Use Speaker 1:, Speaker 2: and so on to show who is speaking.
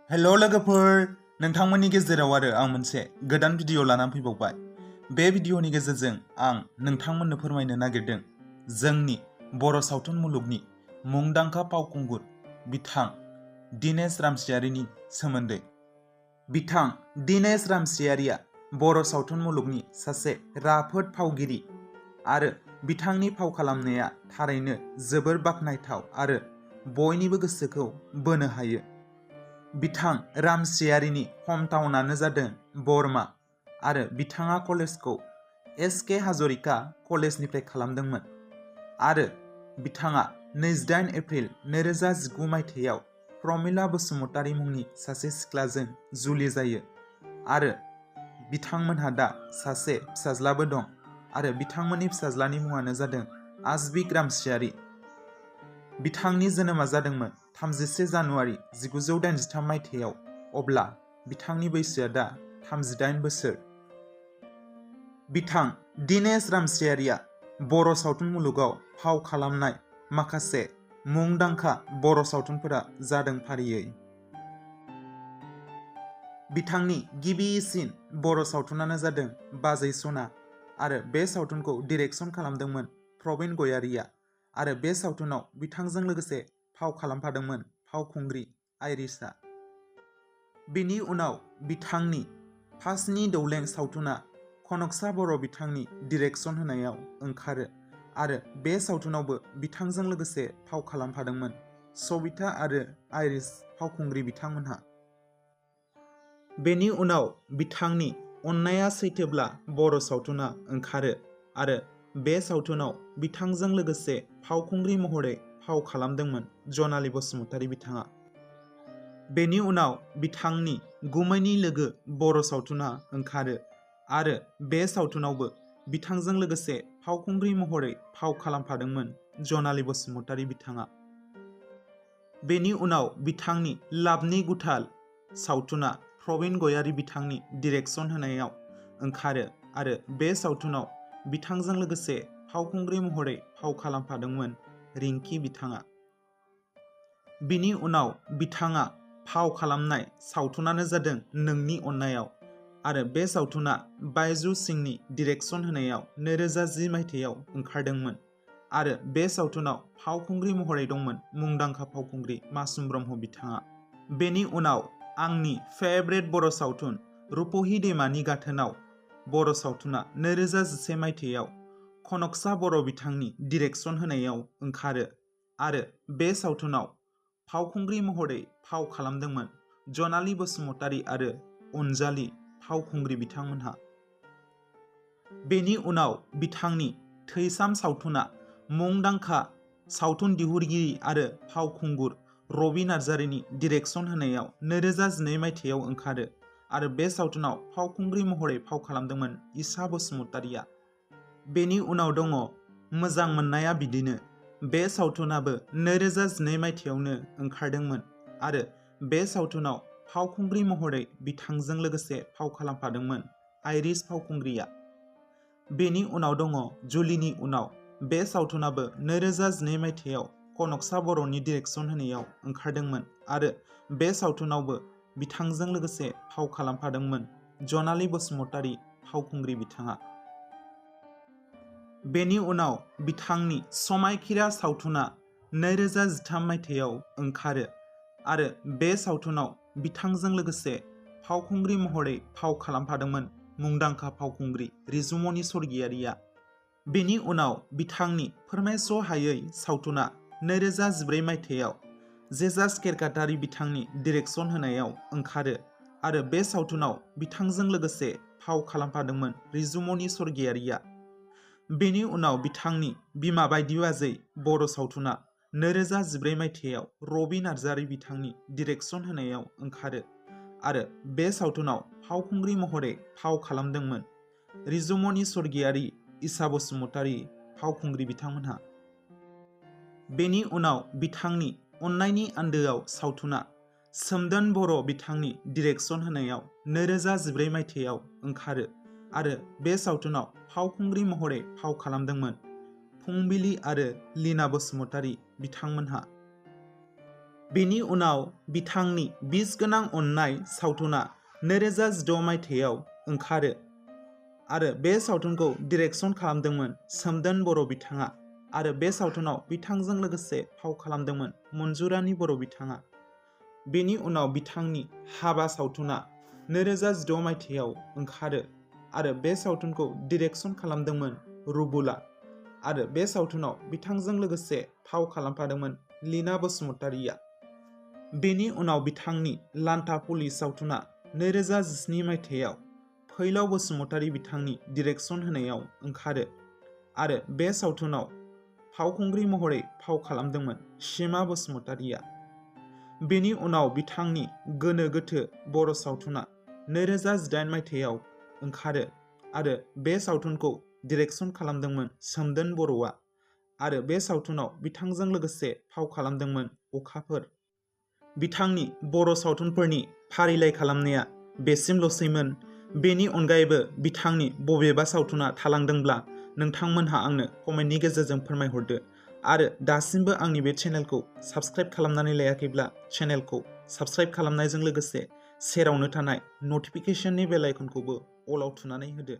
Speaker 1: Hello लोगोफोर, नोंथांमोननि गेजेराव आरो आं मोनसे गोदान भिडिअ लानानै फैबावबाय। बे भिडिअनि गेजेरजों आं नोंथांमोननो फोरमायनो नागिरदों जोंनि बर' सावथुन मुलुगनि मुंदांखा फावखुंगुर बिथां दिनेश रामचियारीनि सोमोन्दै। बिथां दिनेश रामचियारीया बर' सावथुन मुलुगनि सासे राफोद फावगिरि आरो बिथांनि फाव खालामनाया थारैनो जोबोर बाखनायथाव आरो बयनिबो गोसोखौ बोनो हायो। बिथां रामचियारीनि हमटाउनानो जादों बरमा आरो बिथाङा कलेजखौ एस.के. हाजरिका कलेजनिफ्राय खालामदोंमोन आरो बिथाङा 28 एप्रिल 2019 मायथाइयाव प्रमिला बसुमतारी मुंनि सासे सिख्लाजों जुलि जायो आरो बिथांमोनहा दा सासे फिसाज्लाबो दं आरो बिथांमोननि फिसाज्लानि मुङानो जादों आजबिक रामचियारी। बिथांनि जोनोमा जादोंमोन 31 जानुवारि 1983 मायथाइयाव, अब्ला बिथांनि बैसोआ दा 38 बोसोर। बिथां दिनेश रामचियारीया बर' सावथुन मुलुगाव फाव खालामनाय माखासे मुंदांखा बर' सावथुनफोरा जादों फारियै। बिथांनि गिबिसिन बर' सावथुनानो जादों बाजै सना आरो बे सावथुनखौ डिरेक्सन खालामदोंमोन प्रबिन गयारीया आरो बे सावथुनाव बिथांजों लोगोसे फाव खालामफादोंमोन फावखुंग्रि आइरिसआ। बेनि उनाव बिथांनि फासनि दौलें सावथुना खनकसा बर' बिथांनि डिरेक्सन होनायाव ओंखारो आरो बे सावथुनावबो बिथांजों लोगोसे फाव खालामफादोंमोन सबिता आरो आइरिस फावखुंग्रि बिथांमोनहा। बेनि उनाव बिथांनि अन्नाया सैथोब्ला बर' सावथुना ओंखारो आरो बे सावथुनाव बिथांजों लोगोसे फावखुंग्रि महरै फाव खालामदोंमोन जनालि बसुमतारी बिथाङा। बेनि उनाव बिथांनि गुमैनि लोगो बर' सावथुना ओंखारो आरो बे सावथुनावबो बिथांजों लोगोसे फावखुंग्रि महरै फाव खालामफादोंमोन जनालि बसुमतारी बिथाङा। बेनि उनाव बिथांनि नि गुथाल सावथुना प्रबिन गयारी बिथांनि डिरेक्सन होनायाव ओंखारो आरो बे सावथुनाव बिथांजों लोगोसे फावखुंग्रि महरै फाव खालामफादोंमोन रिंकी बिथाङा। बिनि उनाव बिथाङा फाव खालामनाय सावथुनानो जादों नोंनि अननायाव आरो बे सावथुना बायजु सिंहनि डिरेक्सन होनायाव 2010 मायथाइयाव ओंखारदोंमोन आरो बे सावथुनाव फावखुंग्रि महरै दंमोन मुंदांखा फावखुंग्रि मासुम ब्रह्म बिथाङा। बेनि उनाव आंनि फेभरेट बर' सावथुन रुपहि दैमानि गाथोनाव बर' सावथुना 2011 मायथाइयाव खनकसा बर' बिथांनि डिरेक्सन होनायाव ओंखारो आरो बे सावथुनाव फावखुंग्रि महरै फाव खालामदोंमोन जनालि बसुमतारी आरो अनजालि फावखुंग्रि बिथांमोनहा। बेनि उनाव बिथांनि थैसाम सावथुना मुंदांखा सावथुन दिहुनगिरि आरो फावखुंगुर रबि नार्जारिनि डिरेक्सन होनायाव 2012 मायथाइयाव ओंखारो आरो बे सावथुनाव फावखुंग्रि महरै फाव खालामदोंमोन ईसा बसुमतारीया। बेनि उनाव दङ मोजां मोननाया बिदिनो। बे सावथुनाबो 2012 मायथाइयावनो ओंखारदोंमोन आरो बे सावथुनाव फावखुंग्रि महरै बिथांजों लोगोसे फाव खालामफादोंमोन आइरिस फावखुंग्रिया। बेनि उनाव दङ जुलिनि उनाव। बे सावथुनाबो 2012 मायथाइयाव कनकसा बर'नि डिरेक्सन होनायाव ओंखारदोंमोन आरो बे सावथुनावबो बिथांजों लोगोसे फाव खालामफादोंमोन जनालि बसुमतारी फावखुंग्रि बिथाङा। बेनि उनाव बिथांनि समाय खिरा सावथुना 2013 मायथाइयाव ओंखारो आरो बे सावथुनाव बिथांजों लोगोसे फावखुंग्रि महरै फाव खालामफादोंमोन मुंदांखा फावखुंग्रि रिजुमनि स्वर्गियारिया। बेनि उनाव बिथांनि फोरमायस हायै सावथुना 2014 मायथाइयाव जेजास केरकाटारि बिथांनि डिरेक्सन होनायाव ओंखारो आरो बे सावथुनाव बिथांजों लोगोसे फाव खालामफादोंमोन रिजुमनि स्वर्गियारिया। बेनि उनाव बिथांनि बिमा बायदि बाजै बर' सावथुना 2014 मायथाइयाव रबि नार्जारि बिथांनि डिरेक्सन होनायाव ओंखारो आरो बे सावथुनाव फावखुंग्रि महरै फाव खालामदोंमोन रिजुमनि स्वर्गियारि ईसा बसुमतारी फावखुंग्रि बिथांमोनहा। बेनि उनाव बिथांनि अन्नाइनि आन्दोआव सावथुना सोमदोन बर' बिथांनि डिरेक्सन होनायाव 2014 मायथाइयाव ओंखारो आरो बे सावथुनाव फावखुंग्रि महरै फाव खालामदोंमोन फुंबिलि आरो लीना बसुमतारी बिथांमोनहा। बेनि उनाव बिथांनि बिसगोनां अननाय सावथुना 2016 मायथाइयाव ओंखारो आरो बे सावथुनखौ डिरेक्सन खालामदोंमोन सोमदोन बर' बिथाङा आरो बे सावथुनाव बिथांजों लोगोसे फाव खालामदोंमोन मन्जुरानि बर' बिथाङा। बेनि उनाव बिथांनि हाबा सावथुना 2016 मायथाइयाव ओंखारो आरो बे सावथुनखौ डिरेक्सन खालामदोंमोन रुबुला आरो बे सावथुनाव बिथांजों लोगोसे फाव खालामफादोंमोन लीना बसुमतारीया। बेनि उनाव बिथांनि लान्टा पुलिस सावथुना 2017 मायथाइयाव फैलाव बसुमतारी बिथांनि डिरेक्सन होनायाव ओंखारो आरो बे सावथुनाव फावखुंग्रि महरै फाव खालामदोंमोन सीमा बसुमतारीया। बेनि उनाव बिथांनि गोनो गोथो बर' सावथुना 2018 मायथाइयाव ओंखारो आरो बे सावथुनखौ डिरेक्सन खालामदोंमोन सोमदोन बर'आ आरो बे सावथुनाव बिथांजों लोगोसे फाव खालामदोंमोन अखाफोर। बिथांनि बर' सावथुनफोरनि फारिलाइ खालामनाया बेसिमल'सैमोन। बेनि अनगायैबो बिथांनि बबेबा सावथुना थालांदोंब्ला नोंथांमोनहा आंनो कमेन्टनि गेजेरजों फोरमायहरदो आरो दासिमबो आंनि बे चेनेलखौ साबस्क्राइब खालामनानै लायाखैब्ला चेनेलखौ साबस्क्राइब खालामनायजों लोगोसे सेरावनो थानाय नटिफिकेशननि बेल आइकनखौबो अलाव थुनानै होदो।